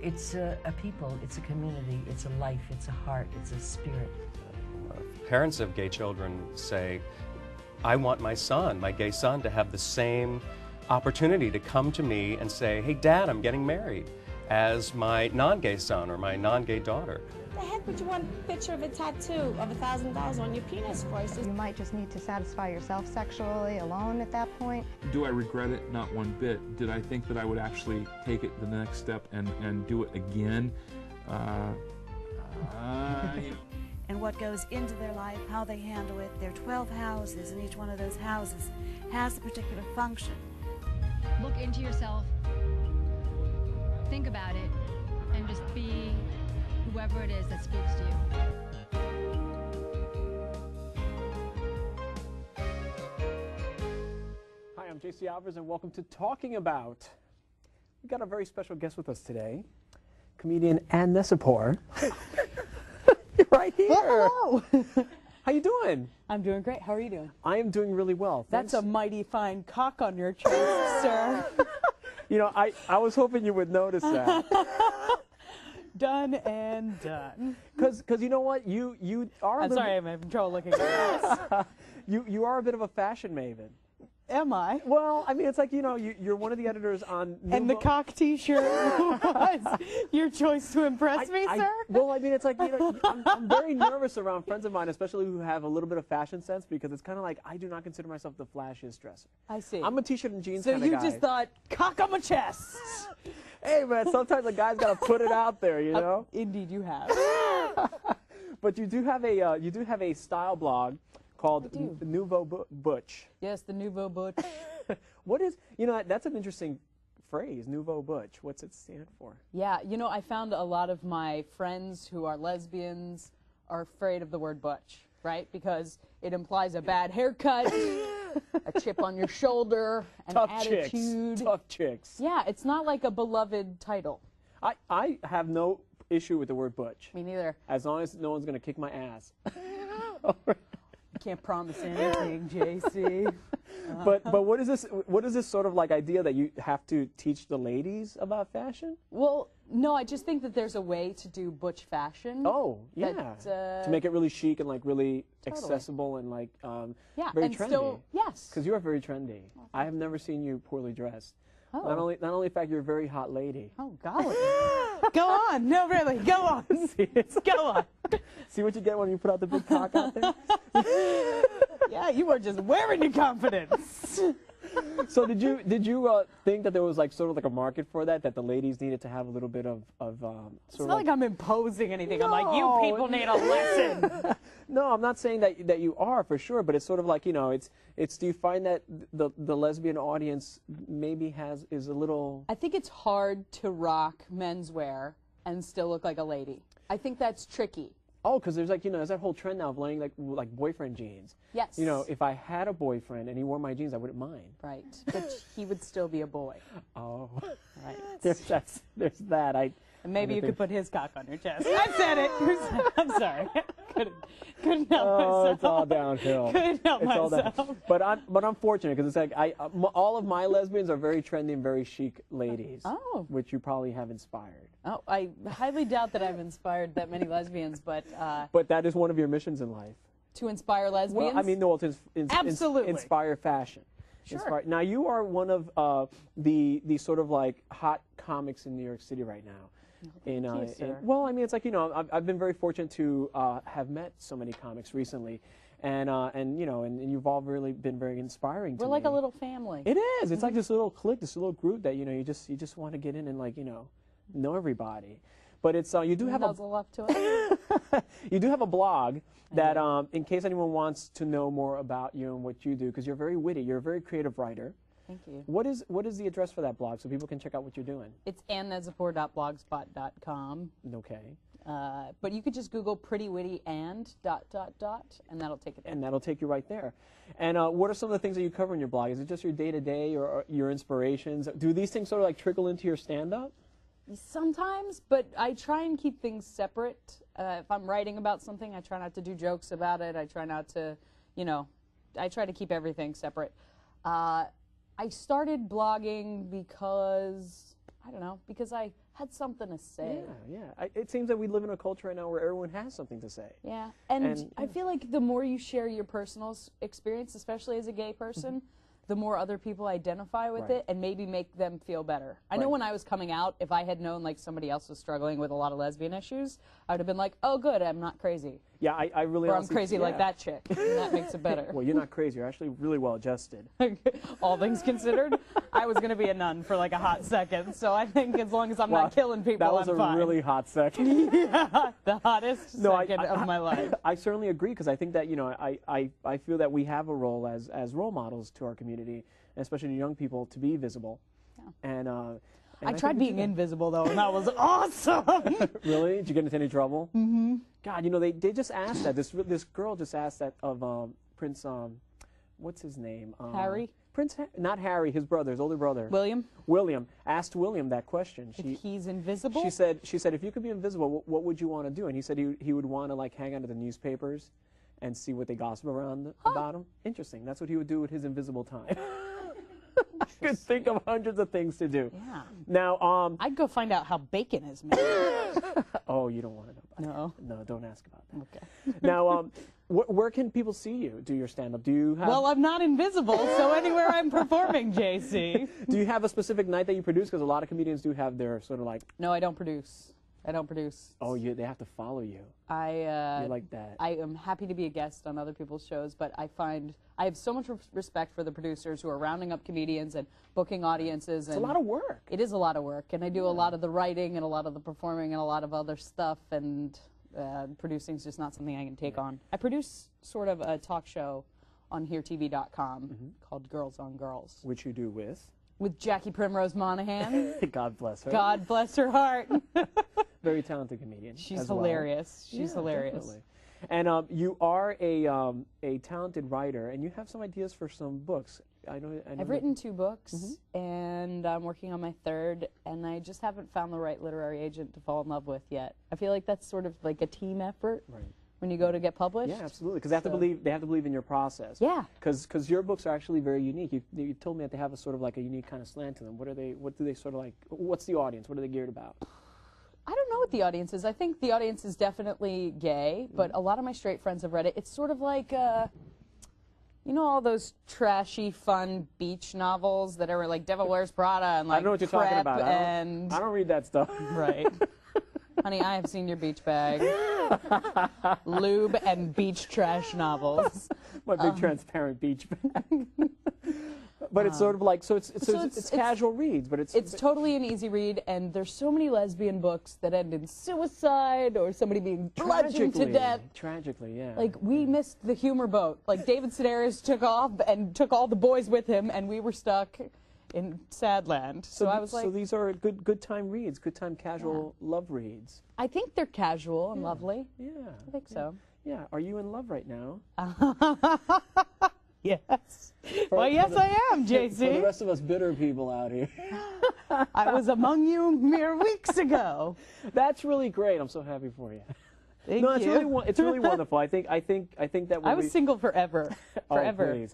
It's a people, it's a community, it's a life, it's a heart, it's a spirit. Parents of gay children say, I want my son, my gay son, to have the same opportunity to come to me and say, hey, Dad, I'm getting married, as my non-gay son or my non-gay daughter. The heck would you want a picture of a tattoo of $1,000 on your penis for? You might just need to satisfy yourself sexually alone at that point. Do I regret it? Not one bit. Did I think that I would actually take it the next step and do it again? And what goes into their life, how they handle it. There are 12 houses, and each one of those houses has a particular function. Look into yourself, think about it, and just be whoever it is that speaks to you. Hi, I'm JC Alvarez, and welcome to Talking About. We got a very special guest with us today, comedian Ann Nesapor. You're right here. Well, hello. How you doing? I'm doing great. How are you doing? I am doing really well. That's a mighty fine cock on your chest, sir. You know, I was hoping you would notice that. Done and done. Because you know what, you are. I'm sorry, I'm having trouble looking at this. You are a bit of a fashion maven. Am I? Well, I mean, it's like, you know, you're one of the editors on And the cock T-shirt was your choice to impress me, sir? Well, I mean, it's like, you know, I'm very nervous around friends of mine, especially who have a little bit of fashion sense, because it's kind of like, I do not consider myself the flashiest dresser. I see. I'm a T-shirt and jeans so kind of guy. So you just thought, cock on my chest. Hey, man, sometimes a guy's got to put it out there, you know? Indeed, you have. But you do have a style blog called Nouveau Butch. Yes, the Nouveau Butch. What is, you know, that's an interesting phrase, Nouveau Butch. What's it stand for? Yeah, you know, I found a lot of my friends who are lesbians are afraid of the word butch, right? Because it implies a bad haircut, a chip on your shoulder, an attitude. Tough chicks. Yeah, it's not like a beloved title. I have no issue with the word butch. Me neither. As long as no one's going to kick my ass. Can't promise anything, JC. But what is this sort of like idea that you have to teach the ladies about fashion? Well, no, I just think that there's a way to do butch fashion. Oh, yeah. To make it really chic and like really accessible and like very trendy. Still, yes. Because you are very trendy. I have never seen you poorly dressed. Oh. Not only the fact you're a very hot lady. Oh, golly. Go on. No, really. Go on. Go on. See what you get when you put out the big cock out there? Yeah, you were just wearing your confidence. So did you think that there was like sort of like a market for that the ladies needed to have a little bit of it's not like I'm imposing anything. No, I'm like, you people need a lesson. No, I'm not saying that you are for sure, but it's sort of like, you know, it's do you find that the lesbian audience maybe is a little. I think it's hard to rock menswear and still look like a lady. I think that's tricky. Oh, because there's like, you know, there's that whole trend now of wearing like boyfriend jeans. Yes. You know, if I had a boyfriend and he wore my jeans, I wouldn't mind. Right. But he would still be a boy. Oh. Right. There's that. And maybe you could put his cock on your chest. I said it. I'm sorry. Couldn't help myself. It's all downhill. Couldn't help myself. But I'm fortunate because it's like all of my lesbians are very trendy and very chic ladies. Oh. Which you probably have inspired. Oh, I highly doubt that I've inspired that many lesbians, but. But that is one of your missions in life. To inspire lesbians? Well, I mean, no, to Absolutely. Inspire fashion. Sure. Now you are one of the sort of like hot comics in New York City right now. Well, I mean, it's like, you know, I've been very fortunate to have met so many comics recently, and you know, and you've all really been very inspiring to me. We're like a little family. It is. It's like this little clique, this little group that, you know, you just want to get in and like, you know everybody. But it's you do have nuzzle up to it. You do have a blog that in case anyone wants to know more about you and what you do, because you're very witty, you're a very creative writer. Thank you. What is the address for that blog so people can check out what you're doing? It's annezapor.blogspot.com. Okay. But you could just Google Pretty Witty and ... and that'll take it there. And that'll take you right there. And what are some of the things that you cover in your blog? Is it just your day-to-day or your inspirations? Do these things sort of like trickle into your stand-up? Sometimes, but I try and keep things separate. If I'm writing about something, I try not to do jokes about it. I try not to, you know, I try to keep everything separate. I started blogging because I don't know, because I had something to say. Yeah. It seems that we live in a culture right now where everyone has something to say. Yeah, and I feel like the more you share your personal experience, especially as a gay person, the more other people identify with it and maybe make them feel better. I know when I was coming out, if I had known like somebody else was struggling with a lot of lesbian issues, I would have been like, oh good, I'm not crazy. Yeah, I really Or I'm crazy like that chick, and that makes it better. Well, you're not crazy. You're actually really well adjusted. All things considered, I was going to be a nun for like a hot second, so I think as long as I'm not killing people, I'm fine. That was a really hot second. Yeah, the hottest second of my life. I certainly agree, because I think that, you know, I feel that we have a role as role models to our community, especially to young people, to be visible. Yeah. And I tried being invisible, though, and that was awesome. Really? Did you get into any trouble? Mm-hmm. God, you know, they just asked that. This girl just asked that of Prince, what's his name? Harry? Not Harry, his brother, his older brother. William? William. Asked William that question. If he's invisible? She said, if you could be invisible, what would you want to do? And he said he would want to, like, hang out to the newspapers and see what they gossip around about him. Interesting. That's what he would do with his invisible time. I could think of hundreds of things to do. Yeah. Now, I'd go find out how bacon is made. Oh, you don't want to know about that. No, don't ask about that. Okay. Now, where can people see you do your stand-up? Do you have... Well, I'm not invisible, so anywhere I'm performing, JC. Do you have a specific night that you produce? Because a lot of comedians do have their sort of like... No, I don't produce. I don't produce. Oh, they have to follow you. You're like that. I am happy to be a guest on other people's shows, but I find I have so much respect for the producers who are rounding up comedians and booking audiences. It's a lot of work. It is a lot of work, and I do a lot of the writing and a lot of the performing and a lot of other stuff, and producing is just not something I can take on. I produce sort of a talk show on HereTV.com called Girls on Girls. Which you do with? With Jackie Primrose Monahan. God bless her. God bless her heart. Very talented comedian. She's hilarious. Well. She's hilarious. Definitely. And you are a talented writer, and you have some ideas for some books. I've written 2 books, and I'm working on my 3rd, and I just haven't found the right literary agent to fall in love with yet. I feel like that's sort of like a team effort. Right. When you go to get published? Yeah, absolutely. Because they have to believe in your process. Yeah. Because your books are actually very unique. You told me that they have a sort of like a unique kind of slant to them. What do they sort of like? What's the audience? What are they geared about? I don't know what the audience is. I think the audience is definitely gay, but a lot of my straight friends have read it. It's sort of like, you know, all those trashy, fun beach novels that are like Devil Wears Prada and like I don't know what you're talking about. I don't read that stuff. Right. Honey, I have seen your beach bag. Lube and beach trash novels. My big transparent beach bag. But it's sort of like, so it's casual reads, but it's totally an easy read, and there's so many lesbian books that end in suicide or somebody being bludgeoned to death. Tragically, yeah. Like, we missed the humor boat. Like, David Sedaris took off and took all the boys with him, and we were stuck in sad land. So I was like... So these are good time reads, good time casual love reads. I think they're casual and lovely. Yeah. I think so. Yeah. Are you in love right now? Yes. Well, yes, I am, JC. For the rest of us bitter people out here. I was among you mere weeks ago. That's really great. I'm so happy for you. Thank you. It's really wonderful. I think that when I was single forever. Forever. Oh, please.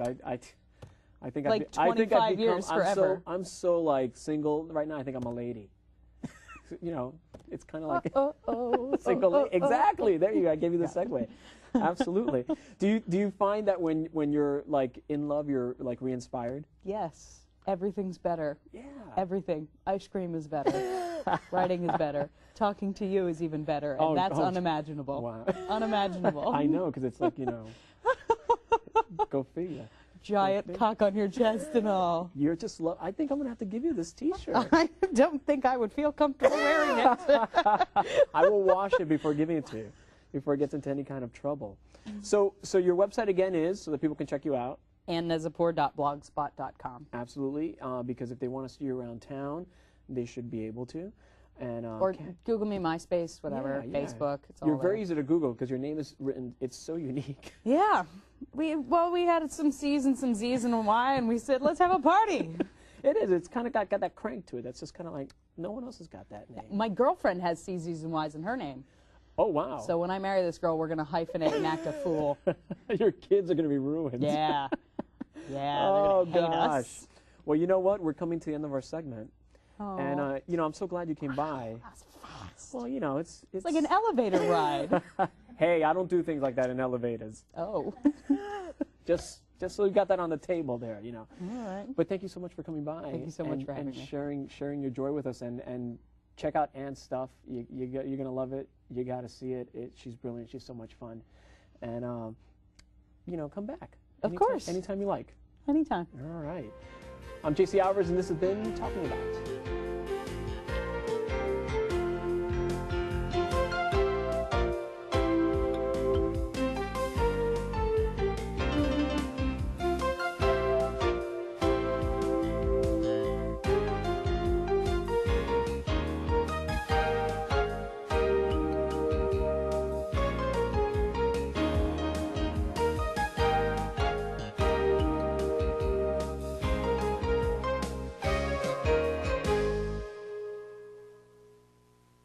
I think like 25 years forever. I'm so like single right now. I think I'm a lady. You know, it's kind of like single lady. Exactly. There you go. I gave you the segue. Absolutely. Do you find that when you're like in love, you're like re-inspired? Yes. Everything's better. Yeah. Everything. Ice cream is better. Writing is better. Talking to you is even better. And that's unimaginable. Wow. Unimaginable. I know, because it's like, you know, go figure. Giant cock on your chest and all. You're just I think I'm going to have to give you this T-shirt. I don't think I would feel comfortable wearing it. I will wash it before giving it to you, before it gets into any kind of trouble. So your website again is, so that people can check you out? AnneNezapor.blogspot.com. Absolutely, because if they want to see you around town, they should be able to. And, or Google me, MySpace, whatever, Facebook. It's all You're very easy to Google because your name is written. It's so unique. Yeah, we had some C's and some Z's and a Y, and we said let's have a party. It is. It's kind of got that crank to it. That's just kind of like no one else has got that name. My girlfriend has C's, Z's, and Y's in her name. Oh wow! So when I marry this girl, we're gonna hyphenate and act a fool. Your kids are gonna be ruined. Yeah. Yeah. Oh they're gonna hate gosh. us. Well, you know what? We're coming to the end of our segment. And you know, I'm so glad you came by. That's fast. Well, you know, it's It's like an elevator ride. Hey, I don't do things like that in elevators. Oh. Just so we got that on the table there, you know. All right. But thank you so much for coming by. Thank you so much for having me. Sharing your joy with us, and check out Anne's stuff. You're gonna love it. You got to see it. She's brilliant. She's so much fun, and you know, come back. Of course. Anytime you like. Anytime. All right. I'm JC Alvarez, and this has been Talking About.